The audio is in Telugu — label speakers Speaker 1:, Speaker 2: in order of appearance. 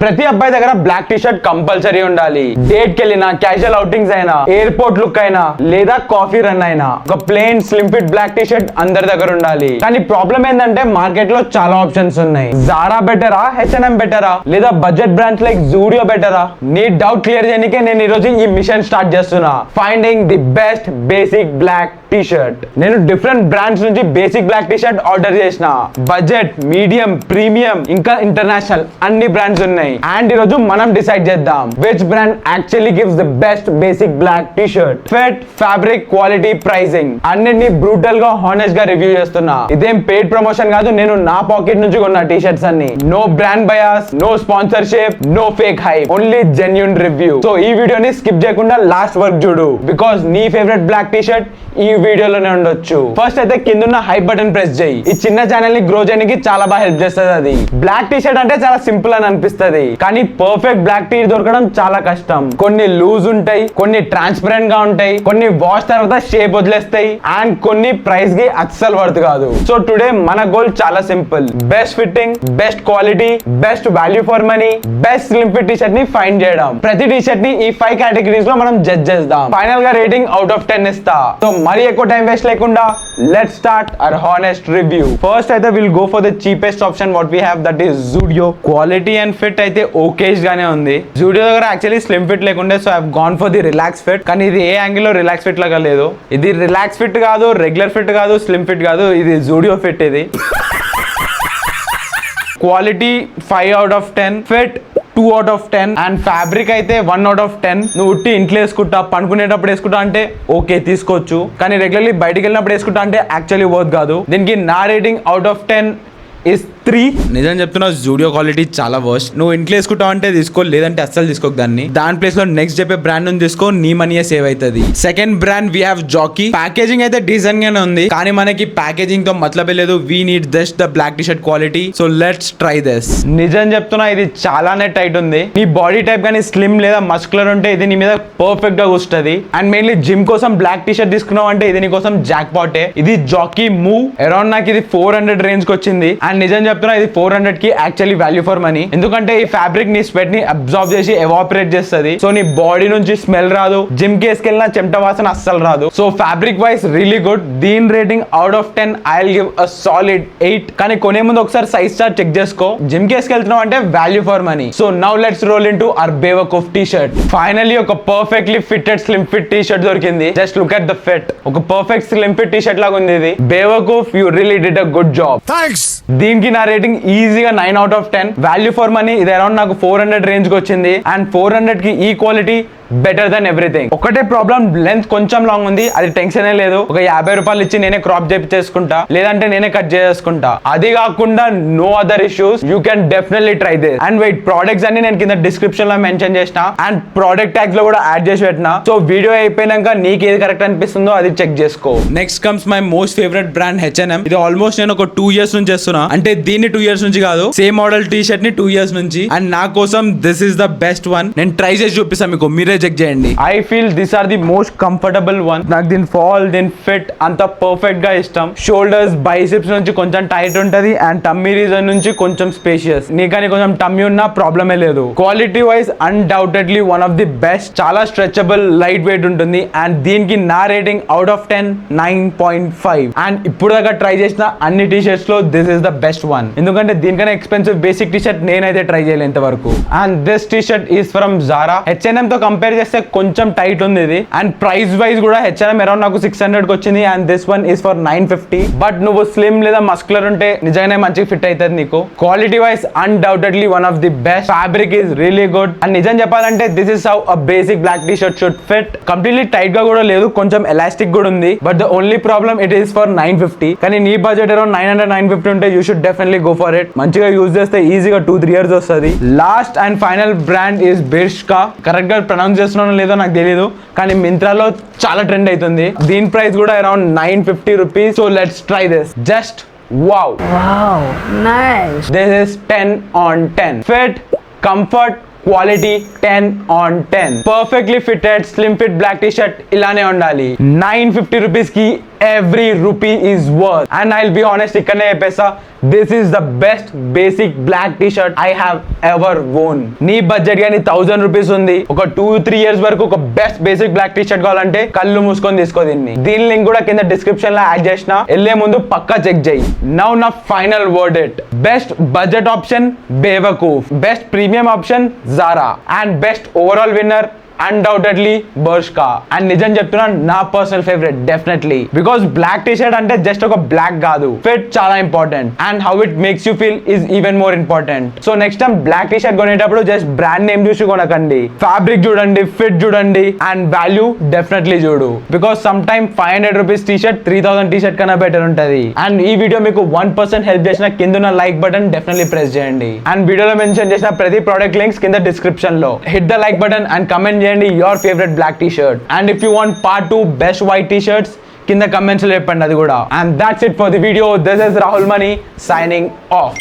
Speaker 1: ప్రతి అబ్బాయి దగ్గర బ్లాక్ టీ షర్ట్ కంపల్సరీ ఉండాలి. డేట్ కి వెళ్ళినా, క్యాజువల్ అవుటింగ్స్ అయినా, ఎయిర్పోర్ట్ లుక్ అయినా, లేదా కాఫీ రన్ అయినా ఒక plain slim fit black T shirt అందరి దగ్గర ఉండాలి. కానీ ప్రాబ్లం ఏంటంటే మార్కెట్ లో చాలా ఆప్షన్స్ ఉన్నాయి. జారా బెటరా, H&M బెటరా, లేదా బడ్జెట్ బ్రాండ్స్ లైక్ జూడియో బెటరా? నీ డౌట్ క్లియర్ చేయడానికే నేను ఈ రోజు ఈ మిషన్ స్టార్ట్ చేస్తున్నా. Finding the best basic black T shirt. నేను డిఫరెంట్ బ్రాండ్స్ నుంచి basic black T shirt order చేసిన. బడ్జెట్, మీడియం, ప్రీమియం, ఇంకా ఇంటర్నేషనల్ అన్ని బ్రాండ్స్ ఉన్నాయి. అండ్ ఈ రోజు మనం డిసైడ్ చేద్దాం which brand actually gives the best basic black T shirt. Fit, fabric, quality, pricing అన్నిటిని బ్రూటల్ గా, హానెస్ట్ గా రివ్యూ చేస్తున్నా. ఇదేం పెయిడ్ ప్రమోషన్ కాదు, నేను నా పాకెట్ నుంచి కొన్న టీ షర్ట్స్ అన్ని. No brand bias, no sponsorship, no fake hype, only genuine review. So ఈ వీడియోని స్కిప్ చేయకుండా లాస్ట్ వరకు చూడు, బికాస్ నీ ఫేవరెట్ బ్లాక్ టీ షర్ట్ ఈ వీడియోలోనే ఉండొచ్చు. ఫస్ట్ అయితే కింద హైప్ బటన్ ప్రెస్ చేయి. ఈ చిన్న ఛానల్ ని గ్రో చేయడానికి చాలా బాగా హెల్ప్ చేస్తుంది. అది బ్లాక్ టీ షర్ట్ అంటే చాలా సింపుల్ అని అనిపిస్తుంది, కానీ పర్ఫెక్ట్ బ్లాక్ టీ దొరకడం చాలా కష్టం. కొన్ని లూజ్ ఉంటాయి, కొన్ని ట్రాన్స్పరెంట్ గా ఉంటాయి, కొన్ని వాష్ తర్వాత షేప్ వదిలేస్తాయి, అండ్ కొన్ని ప్రైస్ కి అస్సలు వర్త్ కాదు. సో టుడే మన గోల్ చాలా simple. Best fitting, best quality, best value for money, best slim fit T shirt ని ఫైండ్ చేయడం. ప్రతి టీ షర్ట్ ని ఈ 5 కేటగిరీస్ లో మనం జడ్జ్ చేద్దాం. ఫైనల్ గా రేటింగ్ అవుట్ ఆఫ్ 10 ఇస్తా. సో మరి ఎక్కువ టైం వేస్ట్ లేకుండా let's start our honest review. First అయితే will go for the cheapest option what we have, that is Zudio. Quality and fit అయితే ఓకేష్ గానే ఉంది. జూడియో దగ్గర యాక్చువల్లీ స్లిమ్ ఫిట్ లేకుండే, so I have gone for the relax fit. కానీ ఇది ఏ యాంగిల్ లో రిలాక్స్ ఫిట్ లాగా లేదు. ఇది రిలాక్స్ ఫిట్ కాదు, రెగ్యులర్ ఫిట్ కాదు, స్లిమ్ ఫిట్ కాదు, ఇది జూడియో ఫిట్. ఇది quality 5 out of 10, fit 2 out of 10, and fabric అయితే 1 out of 10. నువ్వు ఉట్టి ఇంట్లో వేసుకుంటా, పనుకునేటప్పుడు వేసుకుంటా అంటే ఓకే తీసుకోవచ్చు, కానీ రెగ్యులర్లీ బయటికి వెళ్ళినప్పుడు వేసుకుంటా అంటే యాక్చువల్లీ వర్త్ కాదు. దీనికి నా రేటింగ్ అవుట్ ఆఫ్ 10 is 3. నిజం చెప్తున్నా, జూడియో క్వాలిటీ చాలా వర్స్ట్. నువ్వు ఇంట్లో వేసుకుంటావు అంటే తీసుకో, లేదంటే అస్సలు తీసుకోకు దాన్ని. దాని ప్లేస్ లో నెక్స్ట్ చెప్పే బ్రాండ్ నుంచి తీసుకో, నీ మనీయే సేవ్ అవుతుంది. Second brand we have Jockey. Packaging అయితే డీసెంట్ గానే ఉంది, కానీ మనకి ప్యాకేజింగ్ తో మతలబే లేదు. We need just the black T shirt quality. So let's try this. నిజం చెప్తున్నా, ఇది చాలానే టైట్ ఉంది. నీ బాడీ టైప్ కానీ స్లిమ్ లేదా మస్కులర్ ఉంటే ఇది నీ మీద పర్ఫెక్ట్ గా కూస్తుంది. అండ్ మెయిన్లీ జిమ్ కోసం బ్లాక్ టీ షర్ట్ తీసుకున్నావు అంటే ఇది నీ కోసం జాక్ పాటే. ఇది జాకీ మూవ్. అరౌండ్ నాకు ఇది 400 రేంజ్ కి వచ్చింది. అండ్ నిజం చెప్తున్నా, ఇది 400 కి యాక్చువల్లీ వాల్యూ ఫర్ మనీ. ఎందుకంటే ఈ ఫ్యాబ్రిక్ నీ స్వెట్ ని అబ్జార్బ్ చేసి ఎవాపరేట్ చేస్తుంది. సో నీ బాడీ నుంచి స్మెల్ రాదు, జిమ్ కి వేసుకెళ్ళిన చెమట వాసన అస్సలు రాదు. So fabric wise really good. దీని rating out of 10 I will give a solid 8. కానీ కొనే ముందు ఒకసారి సైజ్ చార్ట్ చెక్ చేసుకో. జిమ్ కి వేసుకెళ్తున్నావు అంటే value for money. So now let's roll in to our Bewakoof T shirt. Finally ఒక perfectly fitted slim fit T shirt దొరికింది. Just look at the fit. ఒక perfect slim fit T shirt లాగా ఉంది ఇది. Bewakoof, you really did a good job.
Speaker 2: Thanks.
Speaker 1: దీనికి నా రేటింగ్ ఈజీగా 9 out of 10. Value for money ఇది అరౌండ్ నాకు 400 రేంజ్ కి వచ్చింది. అండ్ 400 కి ఈ క్వాలిటీ బెటర్ దెన్ ఎవ్రీథింగ్. ఒకటే ప్రాబ్లం, లెంత్ కొంచెం లాంగ్ ఉంది. అది టెన్షన్ లేదు. ఒక 50 రూపాయలు ఇచ్చి నేనే క్రాప్ చేపించేసుకుంటా, లేదంటే నేనే కట్ చేసుకుంటా. అది కాకుండా no other issues. You can definitely try this. And wait, products అన్ని నేను కింద డిస్క్రిప్షన్ లో మెన్షన్ చేసిన, అండ్ ప్రోడక్ట్ ట్యాగ్స్ లో కూడా యాడ్ చేసి పెట్టిన. సో వీడియో అయిపోయినాక నీకు ఏది కరెక్ట్ అనిపిస్తుందో అది చెక్ చేసుకో. Next comes my most favourite brand H&M. ఇది ఆల్మోస్ట్ నేను ఒక 2 years నుంచి చేస్తున్నా. అంటే దీన్ని 2 years నుంచి కాదు, సేమ్ మోడల్ టీ షర్ట్ ని 2 years నుంచి. అండ్ నా కోసం this is the best one. నేను ట్రై చేసి చూపిస్తాను మీకు, మీరే చెక్ చేయండి. I feel these are the most comfortable one. నాకు దీని ఫాల్, దీని ఫిట్ అంత పర్ఫెక్ట్ గా ఇష్టం. షోల్డర్స్, బైసిప్స్ నుంచి కొంచెం టైట్ ఉంటది, అండ్ టమ్మీ రీజన్ నుంచి కొంచెం స్పేషియస్. నీకని కొంచెం టమ్మీ ఉన్నా ప్రాబ్లమే లేదు. Quality wise undoubtedly one of the best. చాలా స్ట్రెచబుల్, లైట్ వెయిట్ ఉంటుంది. అండ్ దీనికి నా రేటింగ్ అవుట్ ఆఫ్ 10 9.5. అండ్ ఇప్పుడు దాకా ట్రై చేసిన అన్ని టీ షర్ట్స్ లో this is the best one. ఎందుకంటే దీనికన్నా ఎక్స్పెన్సివ్ బేసిక్ టీ షర్ట్ నేనైతే ట్రై చేయలేదు ఇంతవరకు. And this T shirt is from Zara. H&M తో కంపేర్ చేస్తే కొంచెం టైట్ ఉంది ఇది. అండ్ ప్రైస్ వైజ్ కూడా H&M అరౌండ్ నాకు 600 కి వచ్చింది. And this one is for 950. But నువ్వు స్లిమ్ లేదా మస్కులర్ ఉంటే నిజంగానే మంచిగా ఫిట్ అవుతుంది నీకు. Quality wise undoubtedly one of the best. Fabric is really good. And నిజం చెప్పాలంటే this is how a basic black T shirt should fit. Completely tight గా కూడా లేదు, కొంచెం ఎలాస్టిక్ కూడా ఉంది. But the only problem it is for 950. కానీ నీ బడ్జెట్ అరౌండ్ 900 950 ఉంటే you should definitely go for it. మంచిగా యూజ్ చేస్తే ఈజీగా 2-3 years వస్తుంది. Last and final brand is Bershka. Correct గా ప్రొనౌన్స్ చేస్తున్నానో లేదో నాకు తెలియదు, కానీ మింత్రాలో చాలా ట్రెండ్ అవుతుంది. దీని ప్రైస్ కూడా around 950 rupees. So let's try this. Just wow,
Speaker 3: nice.
Speaker 1: This is 10 on 10. Fit, comfort, quality 10/10. Perfectly fitted slim fit black T shirt ఇలానే ఉండాలి. 950 రూపీస్ కి every rupee is worth. And I will be honest, ఇక్కడనే చెప్పేసా, this is the best basic black T shirt I have ever own. నీ బడ్జెట్ గానీ 1000 రూపీస్ ఉంది, ఒక 2-3 ఇయర్స్ వరకు ఒక best basic black T shirt కావాలంటే కళ్ళు మూసుకొని తీసుకో దీన్ని. దీని లింక్ కూడా కింద డిస్క్రిప్షన్ లో యాడ్ చేసిన, వెళ్ళే ముందు పక్కా చెక్ చేయి. నౌ నా final word it. Best budget option Bewakoof, best premium option Zara, and best overall winner undoubtedly Bershka. And నిజం చెప్తున్నా, నా personal favourite definitely, because black T shirt అంటే జస్ట్ ఒక బ్లాక్ కాదు, ఫిట్ చాలా important and how it makes you feel is even more important. So next time black T shirt కొనేటప్పుడు జస్ట్ బ్రాండ్ నేమ్ చూసి కొనకండి, ఫ్యాబ్రిక్ చూడండి, ఫిట్ చూడండి, అండ్ వాల్యూ డెఫినెట్లీ చూడు. Because some time 500 rupees T shirt 3000 T shirt కన్నా బెటర్ ఉంటుంది. అండ్ ఈ వీడియో మీకు 1% హెల్ప్ చేసిన కింద ఉన్న లైక్ బటన్ డెఫినెట్లీ ప్రెస్ చేయండి. అండ్ వీడియోలో మెన్షన్ చేసిన ప్రతి ప్రోడక్ట్ లింక్స్ కింద డిస్క్రిప్షన్ లో. Hit the like button and comment your favorite black t-shirt, and if you want part 2 best white t-shirts కింద comments లో చెప్పండి అది కూడా. And that's it for the video. This is Rahul Mani signing off.